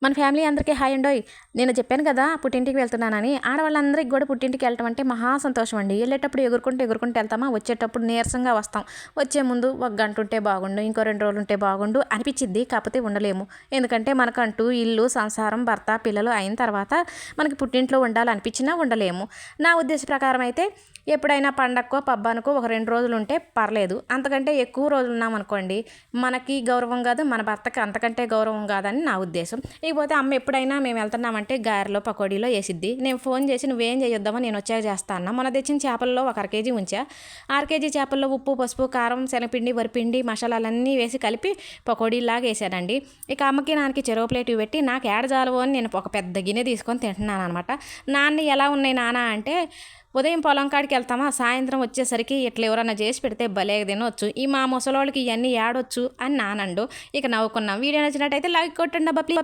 మన ఫ్యామిలీ అందరికీ హాయ్ అండోయ్. నేను చెప్పాను కదా పుట్టింటికి వెళ్తున్నానని. ఆడవాళ్ళందరికీ కూడా పుట్టింటికి వెళ్ళటం అంటే మహా సంతోషం అండి. వెళ్ళేటప్పుడు ఎగురుకుంటూ వెళ్తామా, వచ్చేటప్పుడు నీరసంగా వస్తాం. వచ్చే ముందు ఒక గంట ఉంటే బాగుండు, ఇంకో 2 రోజులు ఉంటే బాగుండు అనిపించిద్ది. కాకపోతే ఉండలేము. ఎందుకంటే మనకంటూ ఇల్లు, సంసారం, భర్త, పిల్లలు అయిన తర్వాత మనకి పుట్టింట్లో ఉండాలనిపించినా ఉండలేము. నా ఉద్దేశ ప్రకారం అయితే ఎప్పుడైనా పండక్కో పబ్బానికో ఒక 2 రోజులు ఉంటే పర్లేదు. అంతకంటే ఎక్కువ రోజులు ఉన్నామనుకోండి, మనకి గౌరవం కాదు, మన భర్తకి అంతకంటే గౌరవం కాదని నా ఉద్దేశం. ఇకపోతే అమ్మ ఎప్పుడైనా మేము వెళ్తున్నామంటే గారెలో పకోడీలో వేసిద్ది. నేను ఫోన్ చేసి నువ్వేం చేయొద్దామో నేను వచ్చాక చేస్తా అన్న. మొన్న తెచ్చిన చేపల్లో ఒక 1/2 కేజీ ఉంచా. 1/2 కేజీ చేపల్లో ఉప్పు, పసుపు, కారం, శనగపిండి, వరిపిండి, మసాలాలన్నీ వేసి కలిపి పకోడీలాగా వేసానండి. ఇక అమ్మకి నాన్నకి చెరో ప్లేట్ పెట్టి నాకు ఏడ జాలవో అని నేను ఒక పెద్ద గిన్నె తీసుకొని తింటున్నాను అనమాట. నాన్న ఎలా ఉన్నాయి నాన్న అంటే, ఉదయం పొలం కాడికి వెళ్తామా, సాయంత్రం వచ్చేసరికి ఇట్లా ఎవరన్నా చేసి పెడితే భలే తినొచ్చు, ఈ మా ముసలోళ్ళకి ఇవన్నీ ఏడొచ్చు అని నానండు. ఇక నవ్వుకున్నాం. వీడియో నచ్చినట్టయితే లైక్ కొట్టండి అబ్బా ప్లీజ్.